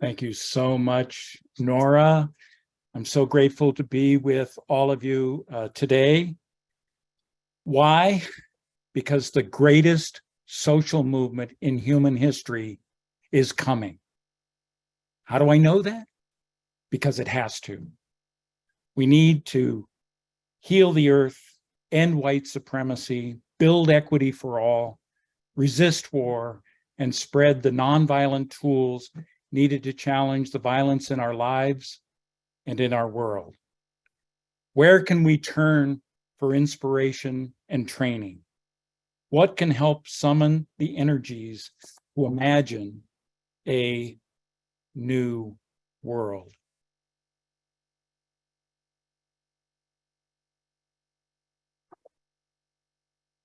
Thank you so much, Nora. I'm so grateful to be with all of you today. Why? Because the greatest social movement in human history is coming. How do I know that? Because it has to. We need to heal the earth, end white supremacy, build equity for all, resist war, and spread the nonviolent tools needed to challenge the violence in our lives and in our world. Where can we turn for inspiration and training? What can help summon the energies to imagine a new world?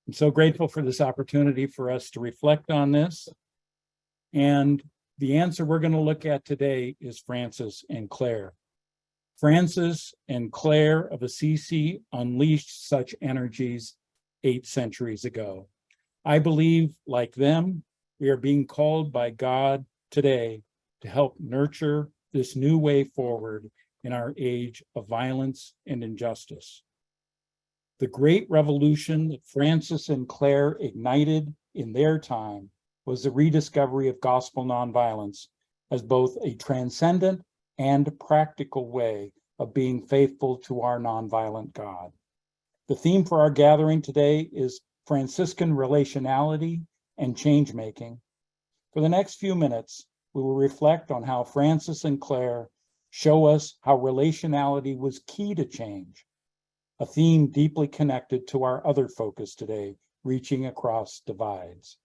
I'm so grateful for this opportunity for us to reflect on this. And the answer we're going to look at today is Francis and Clare. Francis and Clare of Assisi unleashed such energies 8 centuries ago. I believe, like them, we are being called by God today to help nurture this new way forward in our age of violence and injustice. The great revolution that Francis and Clare ignited in their time was the rediscovery of gospel nonviolence as both a transcendent and practical way of being faithful to our nonviolent God. The theme for our gathering today is Franciscan Relationality and Change-Making. For the next few minutes, we will reflect on how Francis and Clare show us how relationality was key to change, a theme deeply connected to our other focus today, reaching across divides.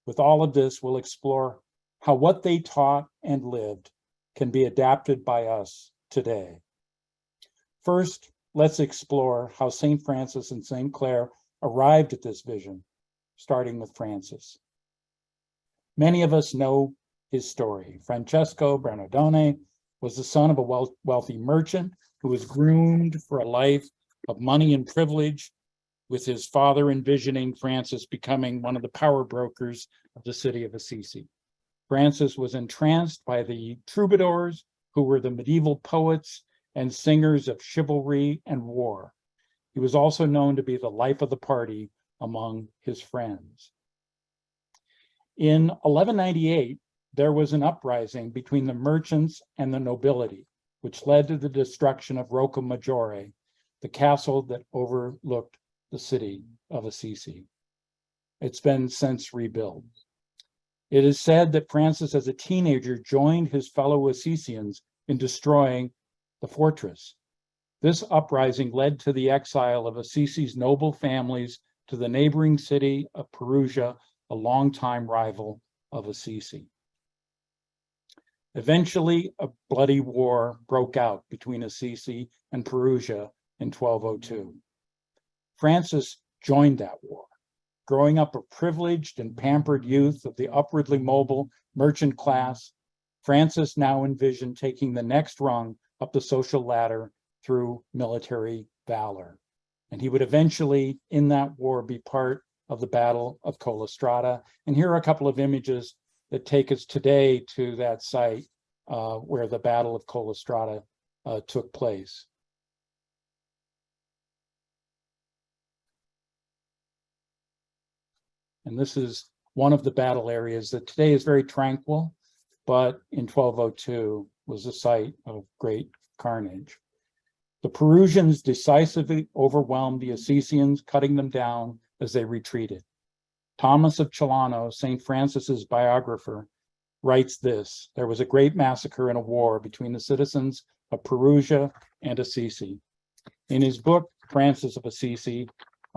With all of this, we'll explore how what they taught and lived can be adapted by us today. First, let's explore how St. Francis and St. Clare arrived at this vision, starting with Francis. Many of us know his story. Francesco Bernardone was the son of a wealthy merchant who was groomed for a life of money and privilege, with his father envisioning Francis becoming one of the power brokers of the city of Assisi. Francis was entranced by the troubadours, who were the medieval poets and singers of chivalry and war. He was also known to be the life of the party among his friends. In 1198, there was an uprising between the merchants and the nobility, which led to the destruction of Rocca Maggiore, the castle that overlooked the city of Assisi. It's been since rebuilt. It is said that Francis, as a teenager, joined his fellow Assisians in destroying the fortress. This uprising led to the exile of Assisi's noble families to the neighboring city of Perugia, a longtime rival of Assisi. Eventually, a bloody war broke out between Assisi and Perugia in 1202. Francis joined that war. Growing up a privileged and pampered youth of the upwardly mobile merchant class, Francis now envisioned taking the next rung up the social ladder through military valor. And he would eventually, in that war, be part of the Battle of Collestrata. And here are a couple of images that take us today to that site where the Battle of Collestrata took place. And this is one of the battle areas that today is very tranquil, but in 1202 was a site of great carnage. The Perusians decisively overwhelmed the Assisians, cutting them down as they retreated. Thomas of Celano, St. Francis's biographer, writes this: there was a great massacre in a war between the citizens of Perugia and Assisi. In his book, Francis of Assisi,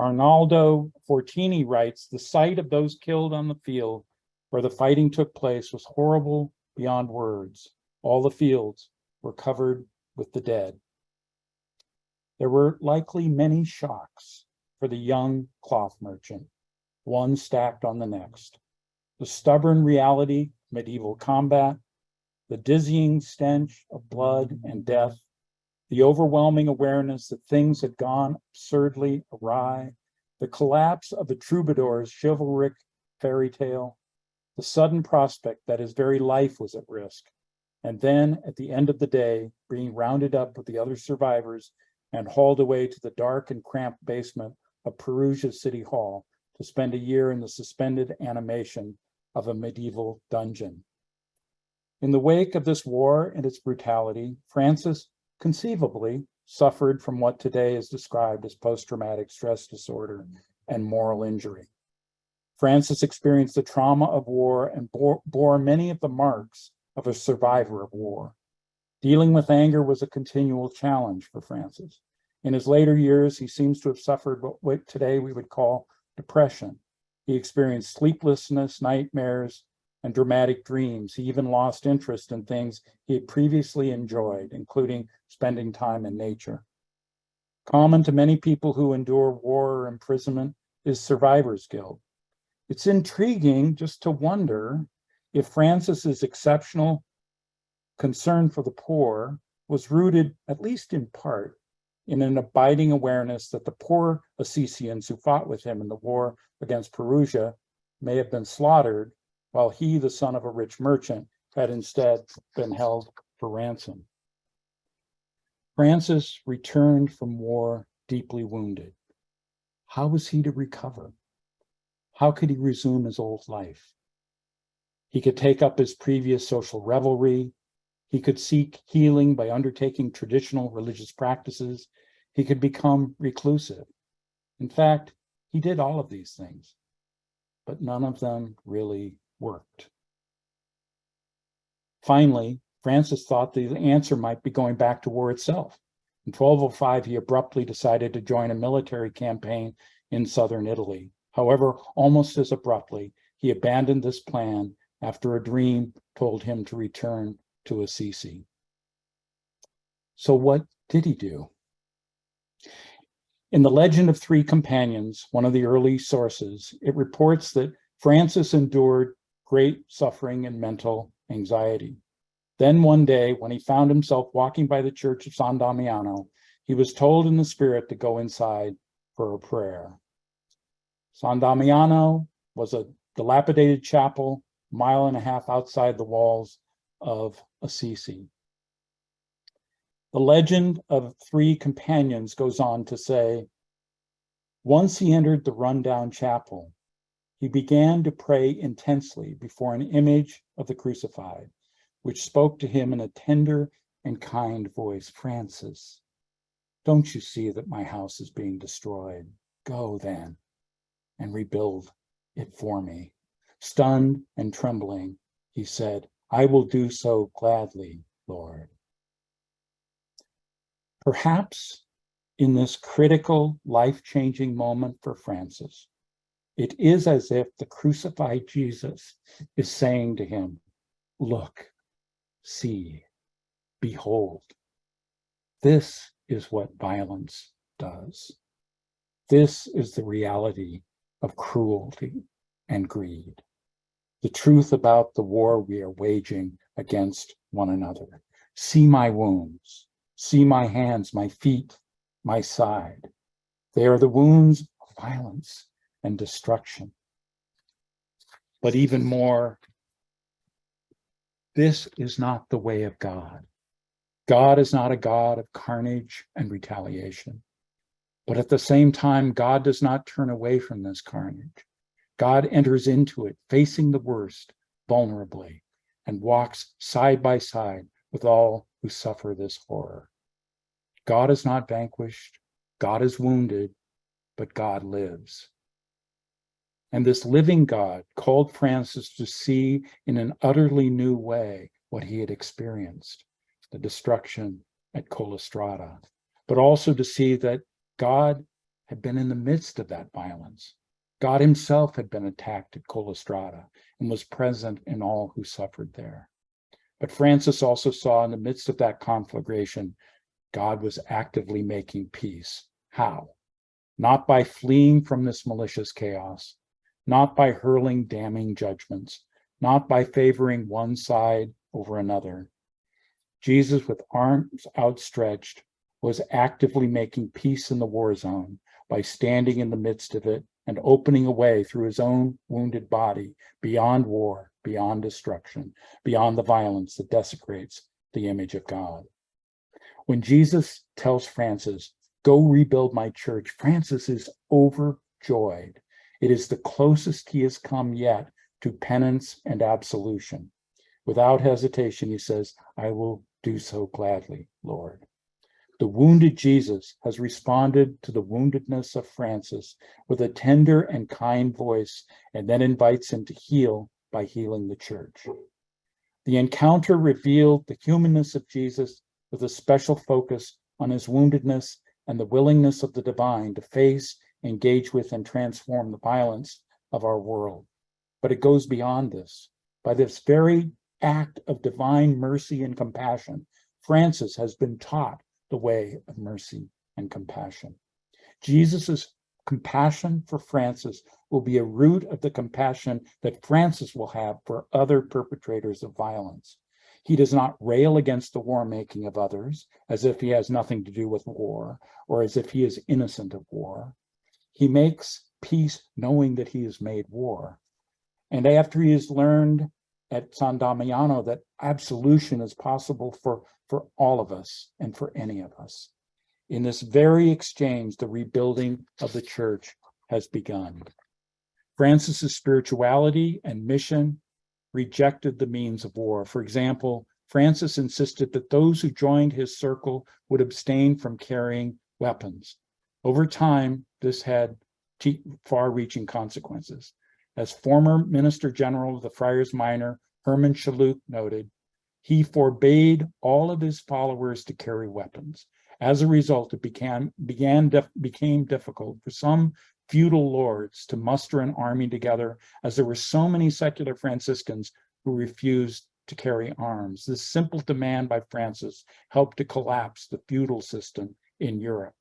Arnaldo Fortini writes, the sight of those killed on the field where the fighting took place was horrible beyond words. All the fields were covered with the dead. There were likely many shocks for the young cloth merchant, one stacked on the next. The stubborn reality of medieval combat, the dizzying stench of blood and death, the overwhelming awareness that things had gone absurdly awry, the collapse of the troubadour's chivalric fairy tale, the sudden prospect that his very life was at risk, and then at the end of the day, being rounded up with the other survivors and hauled away to the dark and cramped basement of Perugia City Hall to spend a year in the suspended animation of a medieval dungeon. In the wake of this war and its brutality, Francis conceivably suffered from what today is described as post-traumatic stress disorder and moral injury. Francis experienced the trauma of war and bore many of the marks of a survivor of war. Dealing with anger was a continual challenge for Francis. In his later years, he seems to have suffered what today we would call depression. He experienced sleeplessness, nightmares, and dramatic dreams. He even lost interest in things he had previously enjoyed, including spending time in nature. Common to many people who endure war or imprisonment is survivor's guilt. It's intriguing just to wonder if Francis's exceptional concern for the poor was rooted, at least in part, in an abiding awareness that the poor Assisians who fought with him in the war against Perugia may have been slaughtered, while he, the son of a rich merchant, had instead been held for ransom. Francis returned from war deeply wounded. How was he to recover? How could he resume his old life? He could take up his previous social revelry. He could seek healing by undertaking traditional religious practices. He could become reclusive. In fact, he did all of these things, but none of them really worked. Finally, Francis thought the answer might be going back to war itself. In 1205, he abruptly decided to join a military campaign in southern Italy. However, almost as abruptly, he abandoned this plan after a dream told him to return to Assisi. So what did he do? In the Legend of Three Companions, one of the early sources, it reports that Francis endured great suffering and mental anxiety. Then one day, when he found himself walking by the church of San Damiano, he was told in the spirit to go inside for a prayer. San Damiano was a dilapidated chapel, a mile and a half outside the walls of Assisi. The Legend of Three Companions goes on to say, once he entered the rundown chapel, he began to pray intensely before an image of the crucified, which spoke to him in a tender and kind voice. Francis, don't you see that my house is being destroyed? Go then and rebuild it for me. Stunned and trembling, he said, I will do so gladly, Lord. Perhaps in this critical, life-changing moment for Francis, it is as if the crucified Jesus is saying to him, look, see, behold. This is what violence does. This is the reality of cruelty and greed. The truth about the war we are waging against one another. See my wounds. See my hands, my feet, my side. They are the wounds of violence and destruction. But even more, this is not the way of God. God is not a God of carnage and retaliation. But at the same time, God does not turn away from this carnage. God enters into it, facing the worst, vulnerably, and walks side by side with all who suffer this horror. God is not vanquished, God is wounded, but God lives. And this living God called Francis to see in an utterly new way what he had experienced, the destruction at Collestrada, but also to see that God had been in the midst of that violence. God himself had been attacked at Collestrada and was present in all who suffered there. But Francis also saw in the midst of that conflagration, God was actively making peace. How? Not by fleeing from this malicious chaos, not by hurling damning judgments, not by favoring one side over another. Jesus, with arms outstretched, was actively making peace in the war zone by standing in the midst of it and opening a way through his own wounded body beyond war beyond destruction, beyond the violence that desecrates the image of God. When Jesus tells Francis, "Go rebuild my church," Francis is overjoyed. It is the closest he has come yet to penance and absolution. Without hesitation, he says, "I will do so gladly, Lord." The wounded Jesus has responded to the woundedness of Francis with a tender and kind voice, and then invites him to heal by healing the church. The encounter revealed the humanness of Jesus with a special focus on his woundedness and the willingness of the divine to face, engage with, and transform the violence of our world. But it goes beyond this. By this very act of divine mercy and compassion, Francis has been taught the way of mercy and compassion. Jesus's compassion for Francis will be a root of the compassion that Francis will have for other perpetrators of violence. He does not rail against the war making of others as if he has nothing to do with war or as if he is innocent of war. He makes peace knowing that he has made war. And after he has learned at San Damiano that absolution is possible for all of us and for any of us, in this very exchange, the rebuilding of the church has begun. Francis's spirituality and mission rejected the means of war. For example, Francis insisted that those who joined his circle would abstain from carrying weapons. Over time, this had far-reaching consequences. As former Minister General of the Friars Minor, Herman Chaluk, noted, he forbade all of his followers to carry weapons. As a result, it became difficult for some feudal lords to muster an army together, as there were so many secular Franciscans who refused to carry arms. This simple demand by Francis helped to collapse the feudal system in Europe.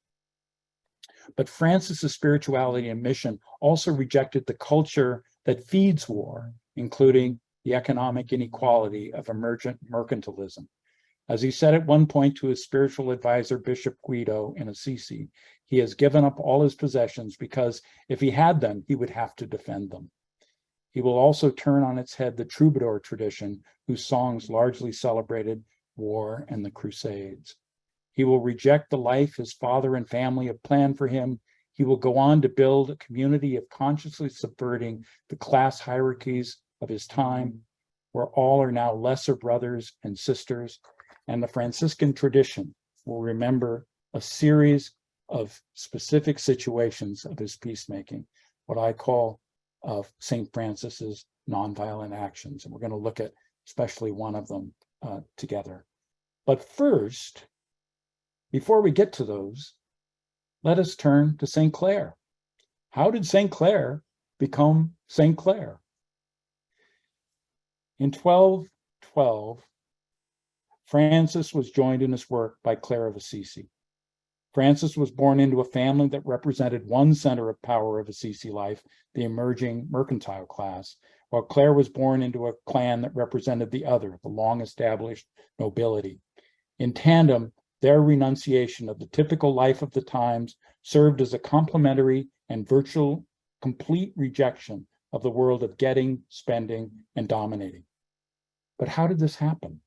But Francis's spirituality and mission also rejected the culture that feeds war, including the economic inequality of emergent mercantilism. As he said at one point to his spiritual advisor, Bishop Guido in Assisi, he has given up all his possessions because if he had them, he would have to defend them. He will also turn on its head the troubadour tradition, whose songs largely celebrated war and the Crusades. He will reject the life his father and family have planned for him. He will go on to build a community of consciously subverting the class hierarchies of his time, where all are now lesser brothers and sisters. And the Franciscan tradition will remember a series of specific situations of his peacemaking, what I call of St. Francis's nonviolent actions. And we're going to look at especially one of them together. But first, before we get to those, let us turn to St. Clare. How did St. Clare become St. Clare? In 1212, Francis was joined in his work by Clare of Assisi. Francis was born into a family that represented one center of power of Assisi life, the emerging mercantile class, while Clare was born into a clan that represented the other, the long-established nobility. In tandem, their renunciation of the typical life of the times served as a complementary and virtual complete rejection of the world of getting, spending, and dominating. But how did this happen?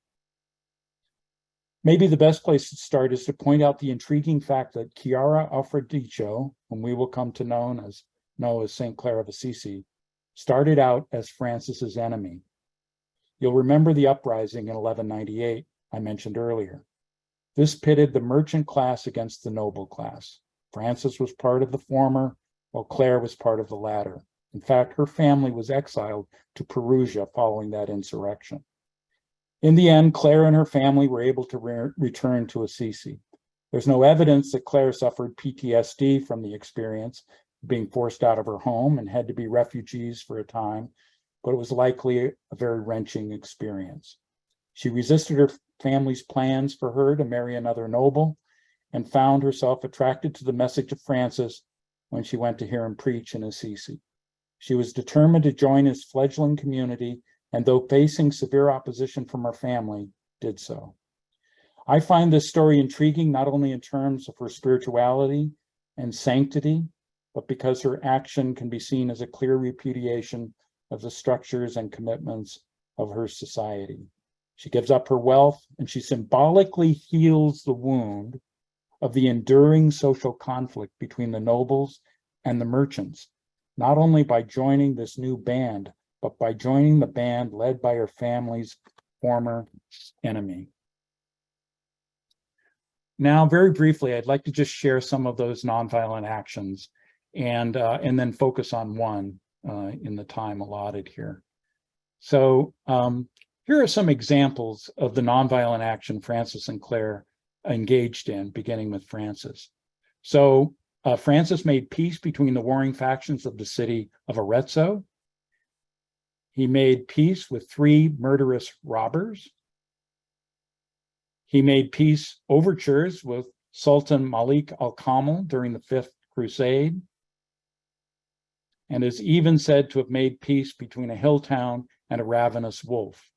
Maybe the best place to start is to point out the intriguing fact that Chiara Alfredicio, whom we will come to know as St. Clare of Assisi, started out as Francis's enemy. You'll remember the uprising in 1198 I mentioned earlier. This pitted the merchant class against the noble class. Francis was part of the former, while Clare was part of the latter. In fact, her family was exiled to Perugia following that insurrection. In the end, Clare and her family were able to return to Assisi. There's no evidence that Clare suffered PTSD from the experience, being forced out of her home and had to be refugees for a time, but it was likely a very wrenching experience. She resisted her family's plans for her to marry another noble and found herself attracted to the message of Francis when she went to hear him preach in Assisi. She was determined to join his fledgling community, and though facing severe opposition from her family, did so. I find this story intriguing not only in terms of her spirituality and sanctity, but because her action can be seen as a clear repudiation of the structures and commitments of her society. She gives up her wealth and she symbolically heals the wound of the enduring social conflict between the nobles and the merchants, not only by joining this new band, but by joining the band led by her family's former enemy. Now, very briefly, I'd like to just share some of those nonviolent actions and then focus on one in the time allotted here. So here are some examples of the nonviolent action Francis and Clare engaged in, beginning with Francis. So Francis made peace between the warring factions of the city of Arezzo. He made peace with 3 murderous robbers. He made peace overtures with Sultan Malik al-Kamil during the 5th Crusade, and is even said to have made peace between a hill town and a ravenous wolf.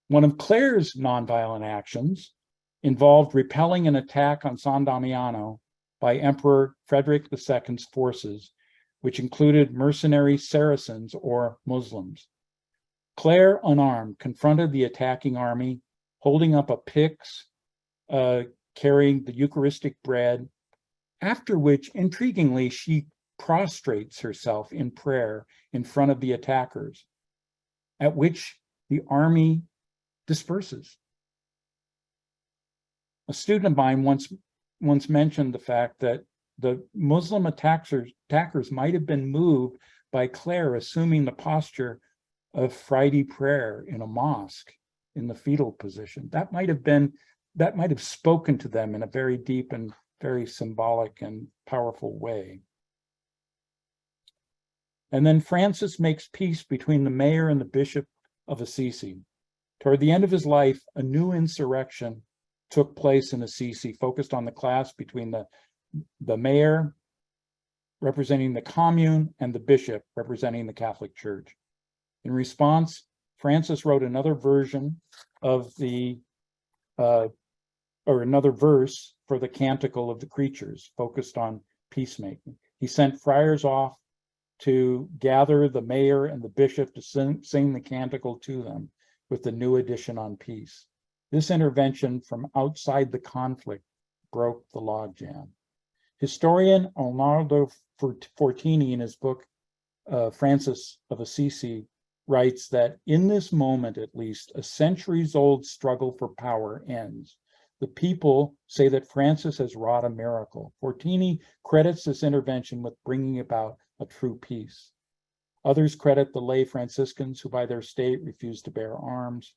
One of Clare's nonviolent actions involved repelling an attack on San Damiano by Emperor Frederick II's forces, which included mercenary Saracens or Muslims. Clare, unarmed, confronted the attacking army, holding up a pyx carrying the Eucharistic bread, after which, intriguingly, she prostrates herself in prayer in front of the attackers, at which the army disperses. A student of mine once mentioned the fact that the Muslim attackers might have been moved by Clare assuming the posture of Friday prayer in a mosque in the fetal position. That might have spoken to them in a very deep and very symbolic and powerful way. And then Francis makes peace between the mayor and the bishop of Assisi. Toward the end of his life, a new insurrection took place in Assisi, focused on the clash between the mayor representing the commune and the bishop representing the Catholic Church. In response, Francis wrote another version of another verse for the Canticle of the Creatures, focused on peacemaking. He sent friars off to gather the mayor and the bishop to sing the canticle to them with the new edition on peace. This intervention from outside the conflict broke the logjam. Historian Arnaldo Fortini, in his book, Francis of Assisi, writes that in this moment, at least, a centuries-old struggle for power ends. The people say that Francis has wrought a miracle. Fortini credits this intervention with bringing about a true peace. Others credit the lay Franciscans who by their state refused to bear arms,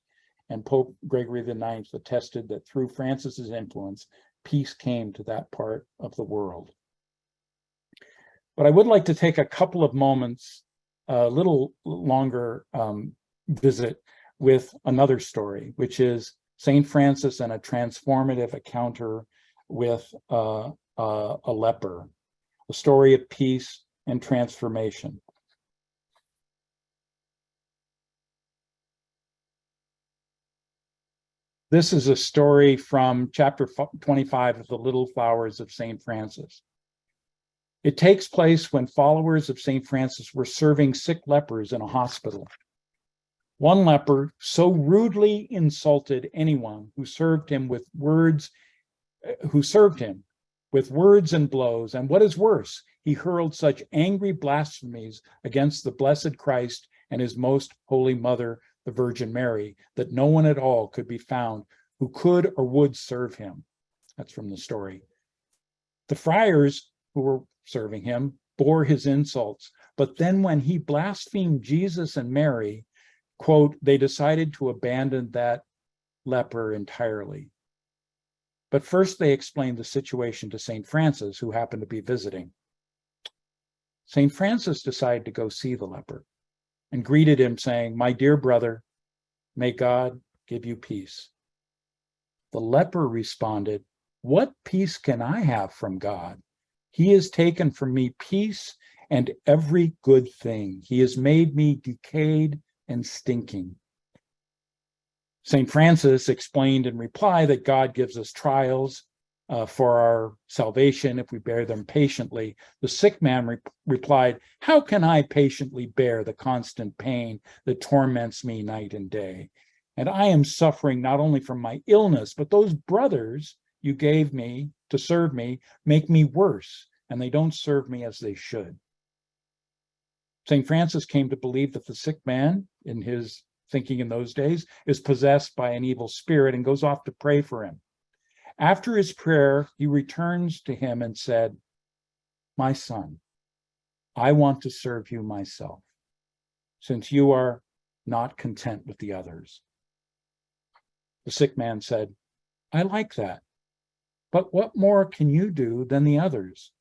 and Pope Gregory IX attested that through Francis's influence, peace came to that part of the world. But I would like to take a couple of moments, a little longer visit with another story, which is St. Francis and a transformative encounter with a leper, a story of peace and transformation. This is a story from chapter 25 of the Little Flowers of St. Francis. It takes place when followers of St. Francis were serving sick lepers in a hospital. One leper so rudely insulted anyone who served him with words and blows, and what is worse, he hurled such angry blasphemies against the blessed Christ and his most holy mother, the Virgin Mary, that no one at all could be found who could or would serve him. That's from the story. The friars who were serving him bore his insults, but then when he blasphemed Jesus and Mary, quote, they decided to abandon that leper entirely. But first they explained the situation to St. Francis, who happened to be visiting. St. Francis decided to go see the leper and greeted him saying, "My dear brother, may God give you peace." The leper responded, "What peace can I have from God? He has taken from me peace and every good thing. He has made me decayed and stinking." St. Francis explained in reply that God gives us trials for our salvation if we bear them patiently. The sick man replied, "How can I patiently bear the constant pain that torments me night and day? And I am suffering not only from my illness, but those brothers you gave me to serve me make me worse, and they don't serve me as they should." St. Francis came to believe that the sick man, in his thinking in those days, is possessed by an evil spirit and goes off to pray for him. After his prayer, he returns to him and said, "My son, I want to serve you myself, since you are not content with the others." The sick man said, "I like that, but what more can you do than the others?"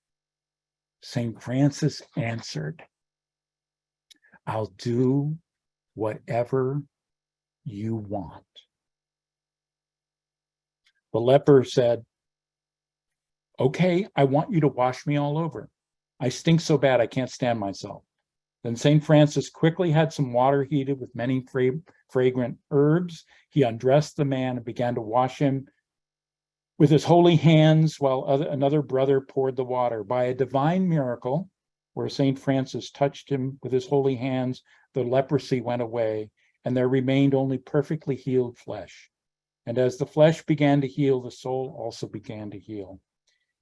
St. Francis answered, "I'll do whatever you want." The leper said, "Okay, I want you to wash me all over. I stink so bad I can't stand myself." Then St. Francis quickly had some water heated with many fragrant herbs. He undressed the man and began to wash him with his holy hands while another brother poured the water. By a divine miracle, where St. Francis touched him with his holy hands, the leprosy went away, and there remained only perfectly healed flesh. And as the flesh began to heal, the soul also began to heal.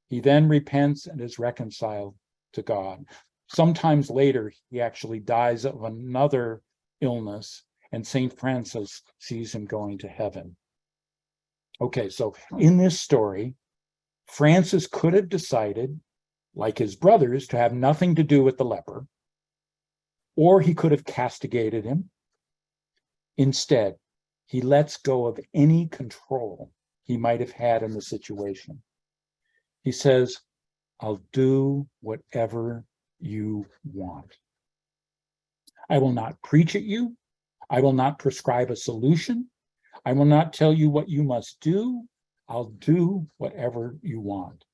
He then repents and is reconciled to God. Sometimes later, he actually dies of another illness, and St. Francis sees him going to heaven. Okay, so in this story, Francis could have decided, like his brothers, to have nothing to do with the leper, or he could have castigated him. Instead, he lets go of any control he might have had in the situation. He says, "I'll do whatever you want. I will not preach at you. I will not prescribe a solution. I will not tell you what you must do. I'll do whatever you want."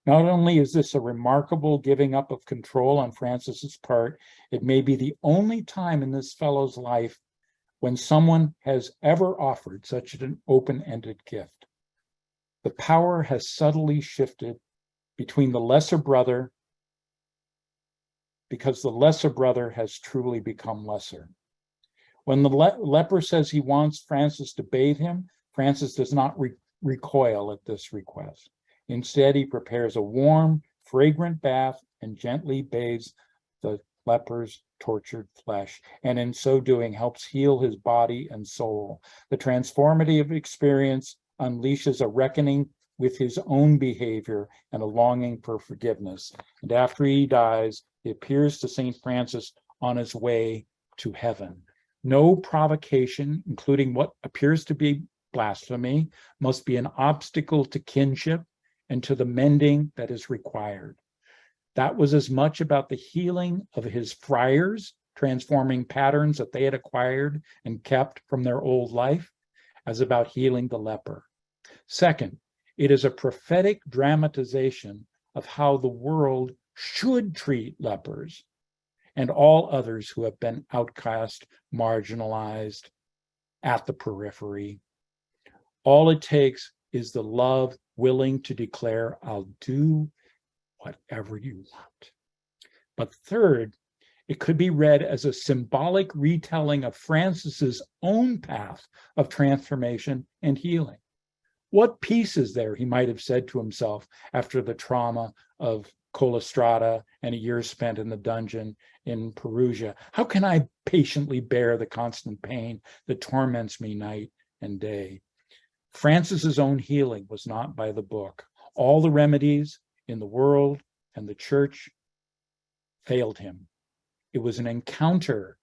Not only is this a remarkable giving up of control on Francis's part, it may be the only time in this fellow's life when someone has ever offered such an open-ended gift. The power has subtly shifted between the lesser brother, because the lesser brother has truly become lesser. When the leper says he wants Francis to bathe him, Francis does not recoil at this request. Instead, he prepares a warm, fragrant bath and gently bathes the leper's tortured flesh, and in so doing helps heal his body and soul. The transformative experience unleashes a reckoning with his own behavior and a longing for forgiveness. And after he dies, he appears to St. Francis on his way to heaven. No provocation, including what appears to be blasphemy, must be an obstacle to kinship and to the mending that is required. That was as much about the healing of his friars, transforming patterns that they had acquired and kept from their old life, as about healing the leper. Second, it is a prophetic dramatization of how the world should treat lepers and all others who have been outcast, marginalized, at the periphery. All it takes is the love willing to declare, "I'll do whatever you want." But third, it could be read as a symbolic retelling of Francis's own path of transformation and healing. What peace is there, he might have said to himself after the trauma of Colestrada and a year spent in the dungeon in Perugia. How can I patiently bear the constant pain that torments me night and day? Francis's own healing was not by the book. All the remedies in the world and the church failed him. It was an encounter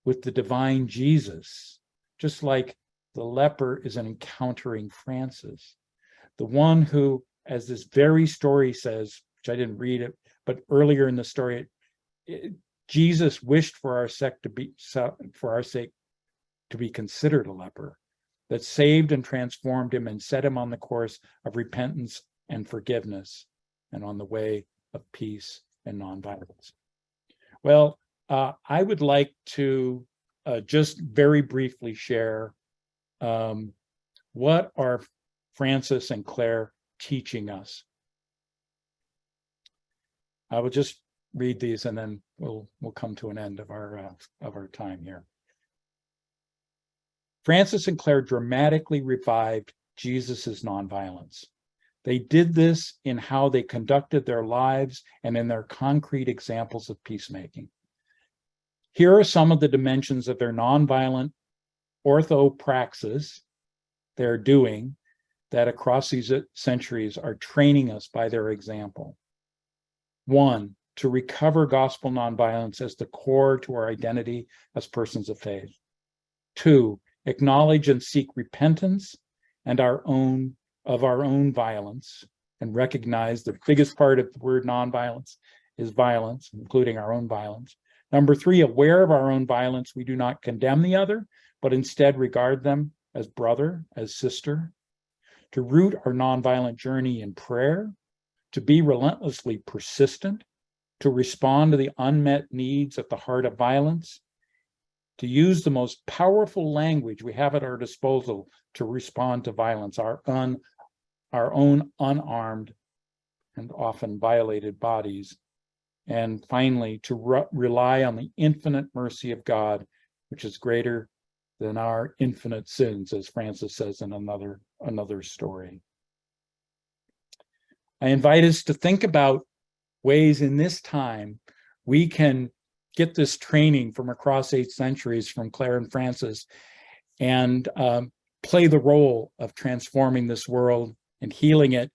with the divine Jesus, just like the leper is an encountering Francis, the one who, as this very story says, which I didn't read it, but earlier in the story, Jesus wished for our sake to be considered a leper, that saved and transformed him and set him on the course of repentance and forgiveness, and on the way of peace and nonviolence. Well, I would like to just very briefly share what are Francis and Claire teaching us. I will just read these and then we'll come to an end of our time here. Francis and Clare dramatically revived Jesus's nonviolence. They did this in how they conducted their lives and in their concrete examples of peacemaking. Here are some of the dimensions of their nonviolent orthopraxis they're doing that across these centuries are training us by their example. 1, to recover gospel nonviolence as the core to our identity as persons of faith. 2, acknowledge and seek repentance and our own violence, and recognize the biggest part of the word nonviolence is violence, including our own violence. 3, aware of our own violence, we do not condemn the other, but instead regard them as brother, as sister. To root our nonviolent journey in prayer, to be relentlessly persistent, to respond to the unmet needs at the heart of violence, to use the most powerful language we have at our disposal to respond to violence, our own unarmed and often violated bodies. And finally, to rely on the infinite mercy of God, which is greater than our infinite sins, as Francis says in another story. I invite us to think about ways in this time we can get this training from across 8 centuries from Clare and Francis and play the role of transforming this world and healing it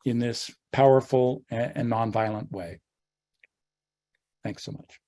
in this powerful and nonviolent way. Thanks so much.